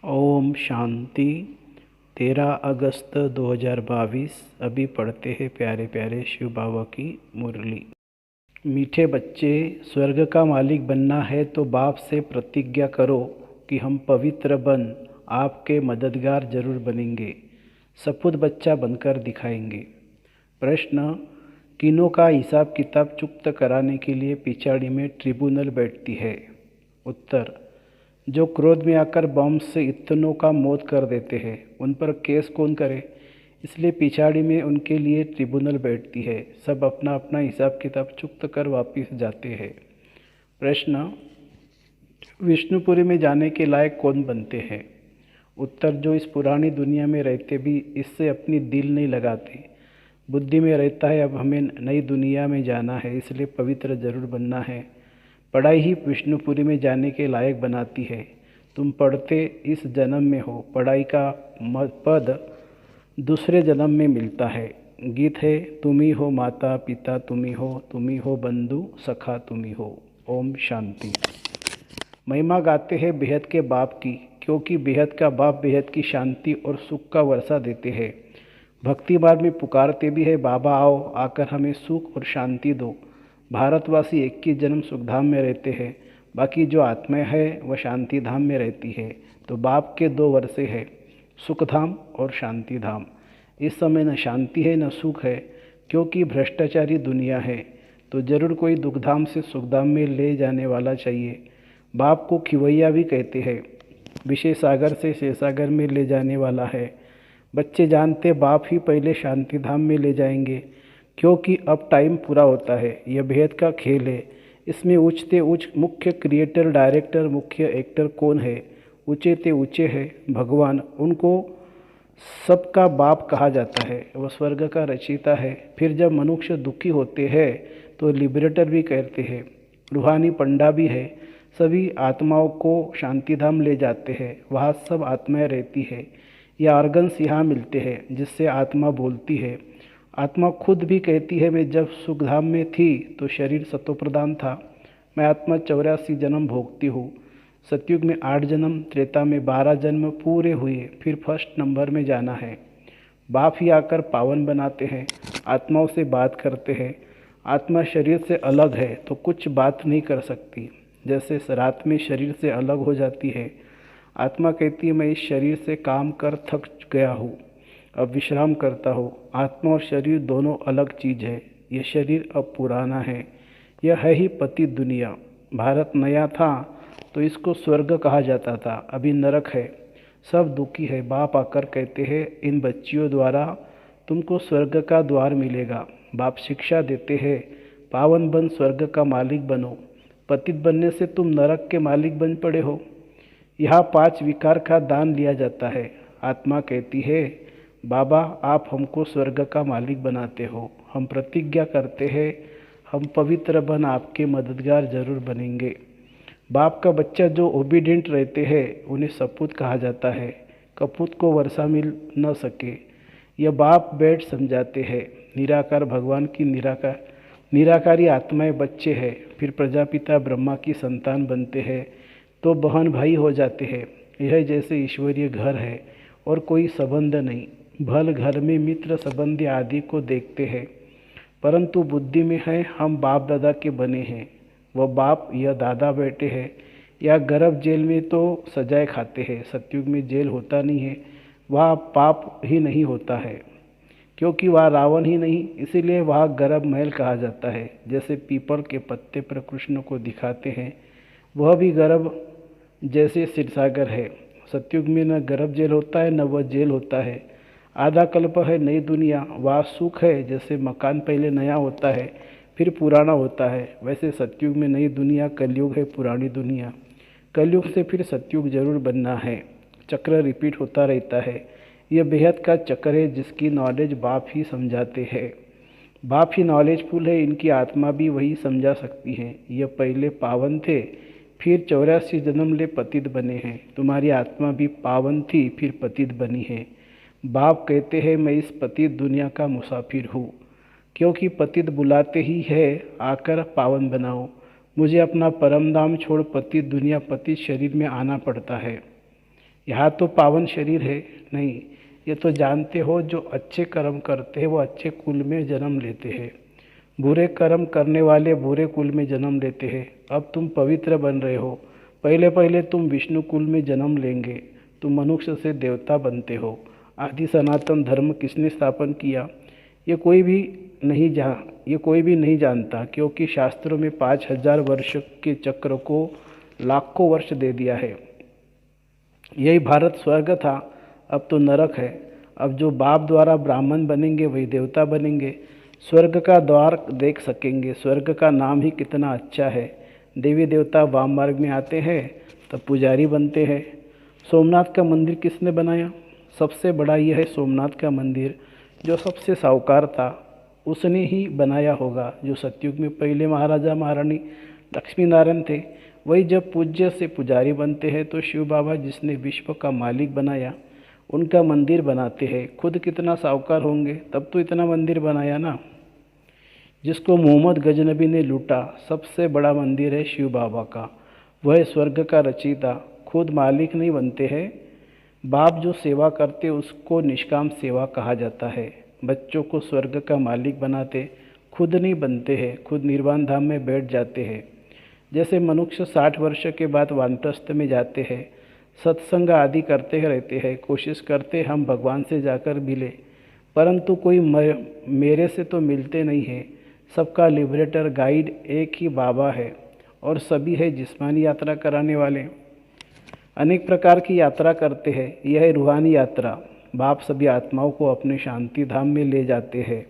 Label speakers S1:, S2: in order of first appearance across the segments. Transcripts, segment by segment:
S1: ओम शांति। 13 अगस्त 2022। अभी पढ़ते हैं प्यारे प्यारे शिव बाबा की मुरली। मीठे बच्चे, स्वर्ग का मालिक बनना है तो बाप से प्रतिज्ञा करो कि हम पवित्र बन आपके मददगार जरूर बनेंगे, सपूत बच्चा बनकर दिखाएंगे। प्रश्न: किनों का हिसाब किताब चुकता कराने के लिए पिछाड़ी में ट्रिब्यूनल बैठती है? उत्तर: जो क्रोध में आकर बम से इतनों का मौत कर देते हैं, उन पर केस कौन करे? इसलिए पिछाड़ी में उनके लिए ट्रिब्यूनल बैठती है। सब अपना अपना हिसाब किताब चुकता कर वापिस जाते हैं। प्रश्न: विष्णुपुरी में जाने के लायक कौन बनते हैं? उत्तर: जो इस पुरानी दुनिया में रहते भी इससे अपनी दिल नहीं लगाते, बुद्धि में रहता है अब हमें नई दुनिया में जाना है, इसलिए पवित्र जरूर बनना है। पढ़ाई ही विष्णुपुरी में जाने के लायक बनाती है। तुम पढ़ते इस जन्म में हो, पढ़ाई का पद दूसरे जन्म में मिलता है। गीत है: तुम ही हो माता पिता, तुम ही हो बंधु सखा, तुम ही हो। ओम शांति। महिमा गाते हैं बेहद के बाप की, क्योंकि बेहद का बाप बेहद की शांति और सुख का वर्षा देते हैं। भक्ति मार्ग में पुकारते भी है, बाबा आओ, आकर हमें सुख और शांति दो। भारतवासी 21 जन्म सुखधाम में रहते हैं, बाकी जो आत्माएं हैं वह शांति धाम में रहती है। तो बाप के 2 वर्षे हैं, सुखधाम और शांति धाम। इस समय न शांति है न सुख है, क्योंकि भ्रष्टाचारी दुनिया है। तो जरूर कोई दुखधाम से सुखधाम में ले जाने वाला चाहिए। बाप को खिवैया भी कहते हैं, विषय सागर से शेषसागर में ले जाने वाला है। बच्चे जानते बाप ही पहले शांति धाम में ले जाएंगे, क्योंकि अब टाइम पूरा होता है। यह भेद का खेल है। इसमें ऊंचते ऊंच मुख्य क्रिएटर, डायरेक्टर, मुख्य एक्टर कौन है? ऊंचे ते ऊंचे है भगवान, उनको सबका बाप कहा जाता है। वह स्वर्ग का रचयिता है। फिर जब मनुष्य दुखी होते हैं तो लिबरेटर भी कहते हैं, रूहानी पंडा भी है। सभी आत्माओं को शांतिधाम ले जाते हैं, वहाँ सब आत्माएं रहती है। या ऑर्गन्स यहाँ मिलते हैं जिससे आत्मा बोलती है। आत्मा खुद भी कहती है, मैं जब सुखधाम में थी तो शरीर सत्वप्रधान था। मैं आत्मा 84 जन्म भोगती हूँ। सतयुग में 8 जन्म, त्रेता में 12 जन्म पूरे हुए, फिर फर्स्ट नंबर में जाना है। बाप ही आकर पावन बनाते हैं, आत्माओं से बात करते हैं। आत्मा शरीर से अलग है तो कुछ बात नहीं कर सकती। जैसे रात में शरीर से अलग हो जाती है। आत्मा कहती है, मैं इस शरीर से काम कर थक गया हूँ, अब विश्राम करता हूँ। आत्मा और शरीर दोनों अलग चीज़ है। यह शरीर अब पुराना है। यह है ही पतित दुनिया। भारत नया था तो इसको स्वर्ग कहा जाता था, अभी नरक है। सब दुखी है। बाप आकर कहते हैं, इन बच्चियों द्वारा तुमको स्वर्ग का द्वार मिलेगा। बाप शिक्षा देते हैं, पावन बन स्वर्ग का मालिक बनो। पतित बनने से तुम नरक के मालिक बन पड़े हो। यहाँ 5 विकार का दान लिया जाता है। आत्मा कहती है, बाबा आप हमको स्वर्ग का मालिक बनाते हो। हम प्रतिज्ञा करते हैं, हम पवित्र बन आपके मददगार जरूर बनेंगे। बाप का बच्चा जो ओबीडियंट रहते हैं उन्हें सपूत कहा जाता है। कपूत को वर्षा मिल न सके, यह बाप बैठ समझाते हैं। निराकार भगवान की निराकारी आत्माएं बच्चे हैं, फिर प्रजापिता ब्रह्मा की संतान बनते हैं तो बहन भाई हो जाते हैं। यह जैसे ईश्वरीय घर है और कोई संबंध नहीं। भल घर में मित्र संबंधी आदि को देखते हैं, परंतु बुद्धि में है हम बाप दादा के बने हैं। वह बाप या दादा बैठे हैं या गर्भ जेल में तो सजाए खाते हैं। सतयुग में जेल होता नहीं है, वहाँ पाप ही नहीं होता है, क्योंकि वहाँ रावण ही नहीं, इसीलिए वहाँ गर्भ महल कहा जाता है। जैसे पीपल के पत्ते पर कृष्ण को दिखाते हैं, वह भी गर्भ जैसे क्षीरसागर है। सतयुग में न गर्भ जेल होता है न वह जेल होता है। आधा कल्प है नई दुनिया, वहाँ सुख है। जैसे मकान पहले नया होता है फिर पुराना होता है, वैसे सतयुग में नई दुनिया, कलयुग है पुरानी दुनिया। कलयुग से फिर सतयुग जरूर बनना है। चक्र रिपीट होता रहता है। यह बेहद का चक्र है जिसकी नॉलेज बाप ही समझाते हैं। बाप ही नॉलेजफुल है, इनकी आत्मा भी वही समझा सकती है। यह पहले पावन थे, फिर 84 जन्म ले पतित बने हैं। तुम्हारी आत्मा भी पावन थी फिर पतित बनी है। बाप कहते हैं, मैं इस पतित दुनिया का मुसाफिर हूँ, क्योंकि पतित बुलाते ही है आकर पावन बनाओ। मुझे अपना परम धाम छोड़ पतित दुनिया, पतित शरीर में आना पड़ता है। यहाँ तो पावन शरीर है नहीं, ये तो जानते हो जो अच्छे कर्म करते हैं वो अच्छे कुल में जन्म लेते हैं, बुरे कर्म करने वाले बुरे कुल में जन्म लेते हैं। अब तुम पवित्र बन रहे हो, पहले पहले तुम विष्णु कुल में जन्म लेंगे, तुम मनुष्य से देवता बनते हो। आदि सनातन धर्म किसने स्थापन किया ये कोई भी ये कोई भी नहीं जानता, क्योंकि शास्त्रों में 5000 वर्ष के चक्र को लाखों वर्ष दे दिया है। यही भारत स्वर्ग था, अब तो नरक है। अब जो बाप द्वारा ब्राह्मण बनेंगे वही देवता बनेंगे, स्वर्ग का द्वार देख सकेंगे। स्वर्ग का नाम ही कितना अच्छा है। देवी देवता वाम मार्ग में आते हैं तब पुजारी बनते हैं। सोमनाथ का मंदिर किसने बनाया? सबसे बड़ा यह है सोमनाथ का मंदिर, जो सबसे साहूकार था उसने ही बनाया होगा। जो सतयुग में पहले महाराजा महारानी लक्ष्मी नारायण थे, वही जब पूज्य से पुजारी बनते हैं तो शिव बाबा जिसने विश्व का मालिक बनाया उनका मंदिर बनाते हैं। खुद कितना साहूकार होंगे तब तो इतना मंदिर बनाया ना। जिसको मोहम्मद गजनबी ने लूटा, सबसे बड़ा मंदिर है शिव बाबा का। वह स्वर्ग का रचयिता, खुद मालिक नहीं बनते हैं। बाप जो सेवा करते उसको निष्काम सेवा कहा जाता है। बच्चों को स्वर्ग का मालिक बनाते, खुद नहीं बनते हैं, खुद निर्वाण धाम में बैठ जाते हैं। जैसे मनुष्य 60 वर्ष के बाद वानप्रस्थ में जाते हैं, सत्संग आदि करते रहते हैं, कोशिश करते हम भगवान से जाकर मिले, परंतु कोई मेरे से तो मिलते नहीं है। सबका लिबरेटर गाइड एक ही बाबा है और सभी है जिस्मानी यात्रा कराने वाले। अनेक प्रकार की यात्रा करते हैं, यह है रूहानी यात्रा। बाप सभी आत्माओं को अपने शांति धाम में ले जाते हैं।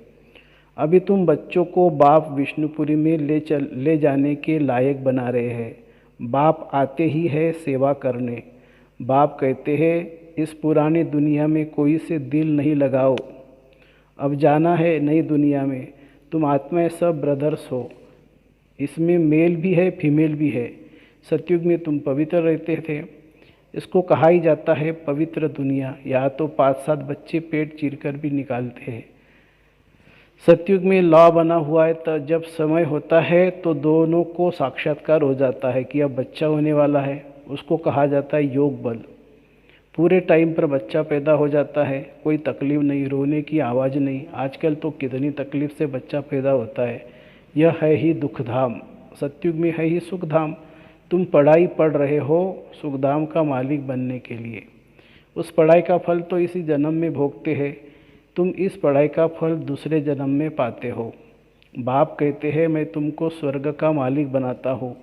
S1: अभी तुम बच्चों को बाप विष्णुपुरी में ले जाने के लायक बना रहे हैं। बाप आते ही है सेवा करने। बाप कहते हैं इस पुरानी दुनिया में कोई से दिल नहीं लगाओ, अब जाना है नई दुनिया में। तुम आत्माएं सब ब्रदर्स हो, इसमें मेल भी है फीमेल भी है। सतयुग में तुम पवित्र रहते थे, इसको कहा ही जाता है पवित्र दुनिया। यहाँ तो 5-7 बच्चे पेट चीरकर भी निकालते हैं। सतयुग में लॉ बना हुआ है, तो जब समय होता है तो दोनों को साक्षात्कार हो जाता है कि अब बच्चा होने वाला है। उसको कहा जाता है योग बल। पूरे टाइम पर बच्चा पैदा हो जाता है, कोई तकलीफ़ नहीं, रोने की आवाज़ नहीं। आजकल तो कितनी तकलीफ़ से बच्चा पैदा होता है। यह है ही दुखधाम, सतयुग में है ही सुखधाम। तुम पढ़ाई पढ़ रहे हो सुखधाम का मालिक बनने के लिए। उस पढ़ाई का फल तो इसी जन्म में भोगते हैं, तुम इस पढ़ाई का फल दूसरे जन्म में पाते हो। बाप कहते हैं मैं तुमको स्वर्ग का मालिक बनाता हूँ।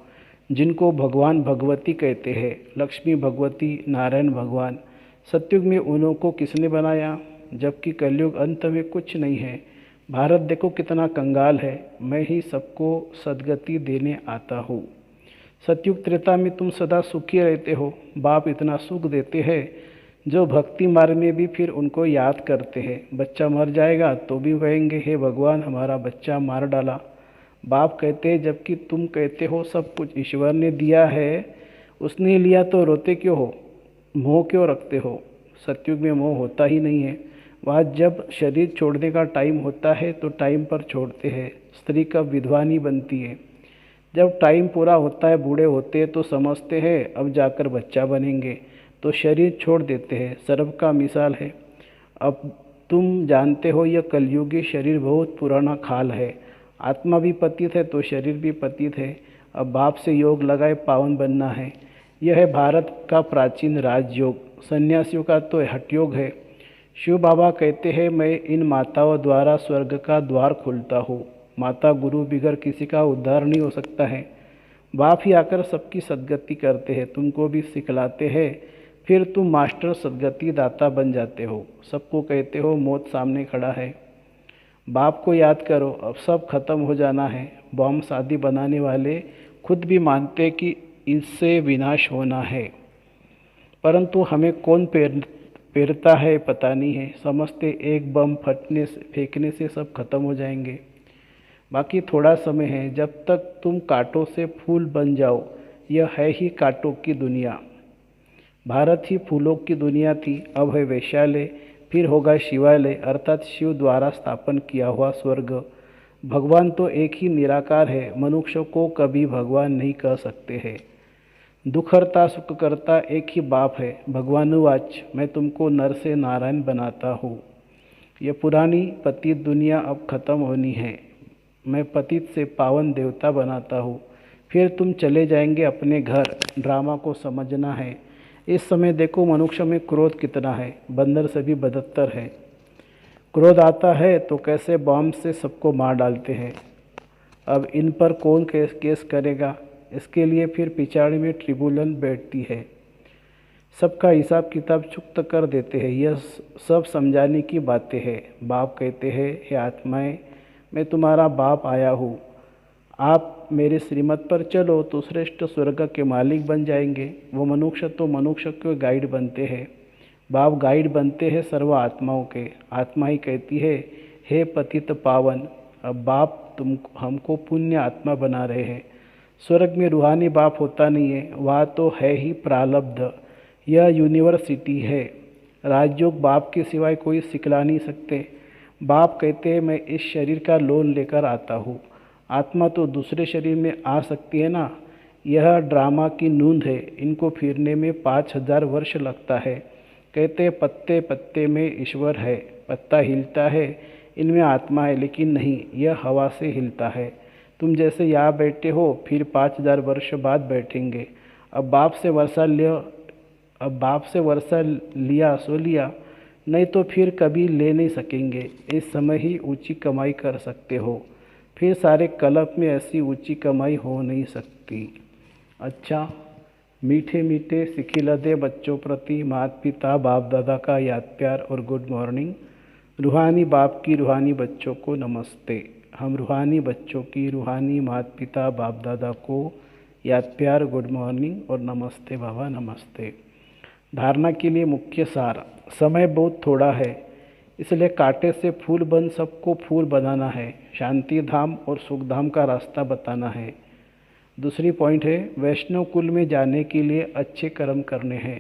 S1: जिनको भगवान भगवती कहते हैं, लक्ष्मी भगवती नारायण भगवान, सतयुग में उन्हों को किसने बनाया? जबकि कलयुग अंत में कुछ नहीं है। भारत देखो कितना कंगाल है, मैं ही सबको सद्गति देने आता हूँ। सतयुग त्रेता में तुम सदा सुखी रहते हो। बाप इतना सुख देते हैं जो भक्ति मार्ग में भी फिर उनको याद करते हैं। बच्चा मर जाएगा तो भी कहेंगे हे भगवान हमारा बच्चा मार डाला। बाप कहते हैं जबकि तुम कहते हो सब कुछ ईश्वर ने दिया है, उसने लिया तो रोते क्यों हो, मोह क्यों रखते हो? सतयुग में मोह होता ही नहीं है। वह जब शरीर छोड़ने का टाइम होता है तो टाइम पर छोड़ते हैं। स्त्री कब विधवा नहीं बनती है, जब टाइम पूरा होता है, बूढ़े होते हैं तो समझते हैं अब जाकर बच्चा बनेंगे, तो शरीर छोड़ देते हैं। सर्प का मिसाल है। अब तुम जानते हो यह कलयुगी शरीर बहुत पुराना खाल है। आत्मा भी पतित है तो शरीर भी पतित है। अब बाप से योग लगाए पावन बनना है। यह है भारत का प्राचीन राजयोग। सन्यासियों का तो हठयोग है। शिव बाबा कहते हैं मैं इन माताओं द्वारा स्वर्ग का द्वार खोलता हूँ। माता गुरु बिगर किसी का उद्धार नहीं हो सकता है। बाप ही आकर सबकी सद्गति करते हैं, तुमको भी सिखलाते हैं, फिर तुम मास्टर सद्गति दाता बन जाते हो। सबको कहते हो मौत सामने खड़ा है। बाप को याद करो, अब सब खत्म हो जाना है। बॉम्ब शादी बनाने वाले खुद भी मानते कि इससे विनाश होना है, परंतु हमें कौन पेरता है पता नहीं है। समझते एक बम फेंकने से सब खत्म हो जाएंगे। बाकी थोड़ा समय है, जब तक तुम कांटों से फूल बन जाओ। यह है ही कांटों की दुनिया। भारत ही फूलों की दुनिया थी, अब है वैश्यालय, फिर होगा शिवालय, अर्थात शिव द्वारा स्थापन किया हुआ स्वर्ग। भगवान तो एक ही निराकार है, मनुष्य को कभी भगवान नहीं कह सकते हैं। दुख हरता सुख करता एक ही बाप है। भगवानुवाच मैं तुमको नर से नारायण बनाता हूँ। यह पुरानी पतित दुनिया अब खत्म होनी है। मैं पतित से पावन देवता बनाता हूँ। फिर तुम चले जाएंगे अपने घर। ड्रामा को समझना है। इस समय देखो मनुष्य में क्रोध कितना है। बंदर से भी बदतर है। क्रोध आता है तो कैसे बॉम्ब से सबको मार डालते हैं। अब इन पर कौन केस करेगा। इसके लिए फिर पिछाड़ी में ट्रिब्यूनल बैठती है। सबका हिसाब किताब चुकता कर देते हैं। यह सब समझाने की बातें हैं। बाप कहते हैं, हे आत्माएं, मैं तुम्हारा बाप आया हूँ। आप मेरे श्रीमत पर चलो तो श्रेष्ठ स्वर्ग के मालिक बन जाएंगे। वो मनुष्य तो मनुष्य के गाइड बनते हैं। बाप गाइड बनते हैं सर्व आत्माओं के। आत्मा ही कहती है, हे पतित पावन, अब बाप तुम हमको पुण्य आत्मा बना रहे हैं। स्वर्ग में रूहानी बाप होता नहीं है, वहाँ तो है ही प्रारब्ध। यह यूनिवर्सिटी है। राजयोग बाप के सिवाय कोई सिखला नहीं सकते। बाप कहते हैं, मैं इस शरीर का लोन लेकर आता हूँ। आत्मा तो दूसरे शरीर में आ सकती है ना। यह ड्रामा की नूंद है। इनको फिरने में 5000 वर्ष लगता है। कहते हैं पत्ते पत्ते में ईश्वर है। पत्ता हिलता है, इनमें आत्मा है, लेकिन नहीं, यह हवा से हिलता है। तुम जैसे यहाँ बैठे हो, फिर 5000 वर्ष बाद बैठेंगे। अब बाप से वर्षा लिया सो लिया, नहीं तो फिर कभी ले नहीं सकेंगे। इस समय ही ऊंची कमाई कर सकते हो, फिर सारे कल्प में ऐसी ऊंची कमाई हो नहीं सकती। अच्छा, मीठे मीठे सिखिलदे बच्चों प्रति माता पिता बाप दादा का याद प्यार और गुड मॉर्निंग। रूहानी बाप की रूहानी बच्चों को नमस्ते। हम रूहानी बच्चों की रूहानी माता पिता बाप दादा को याद प्यार, गुड मॉर्निंग और नमस्ते बाबा, नमस्ते। धारणा के लिए मुख्य सार। समय बहुत थोड़ा है, इसलिए कांटे से फूल बन सबको फूल बनाना है। शांति धाम और सुख धाम का रास्ता बताना है। दूसरी पॉइंट है, वैष्णव कुल में जाने के लिए अच्छे कर्म करने हैं।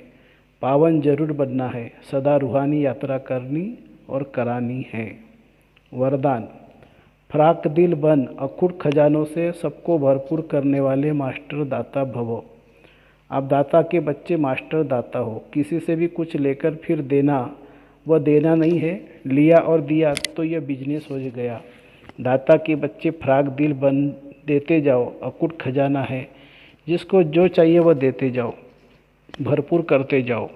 S1: पावन जरूर बनना है। सदा रूहानी यात्रा करनी और करानी है। वरदान, फ्राक दिल बन अखुट खजानों से सबको भरपूर करने वाले मास्टर दाता भवो। आप दाता के बच्चे मास्टर दाता हो। किसी से भी कुछ लेकर फिर देना, वह देना नहीं है। लिया और दिया तो यह बिजनेस हो गया। दाता के बच्चे फ्राक दिल बन देते जाओ। अकूट खजाना है, जिसको जो चाहिए वह देते जाओ, भरपूर करते जाओ।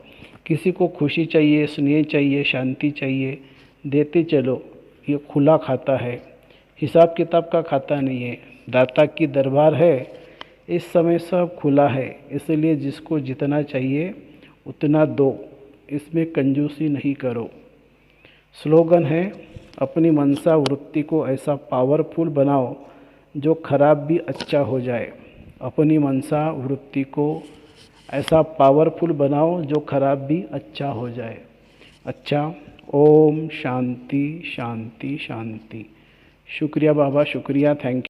S1: किसी को खुशी चाहिए, स्नेह चाहिए, शांति चाहिए, देते चलो। ये खुला खाता है, हिसाब किताब का खाता नहीं है। दाता की दरबार है। इस समय सब खुला है, इसलिए जिसको जितना चाहिए उतना दो। इसमें कंजूसी नहीं करो। स्लोगन है, अपनी मनसा वृत्ति को ऐसा पावरफुल बनाओ जो खराब भी अच्छा हो जाए। अपनी मनसा वृत्ति को ऐसा पावरफुल बनाओ जो खराब भी अच्छा हो जाए। अच्छा, ओम शांति शांति शांति। शुक्रिया बाबा, शुक्रिया, थैंक यू।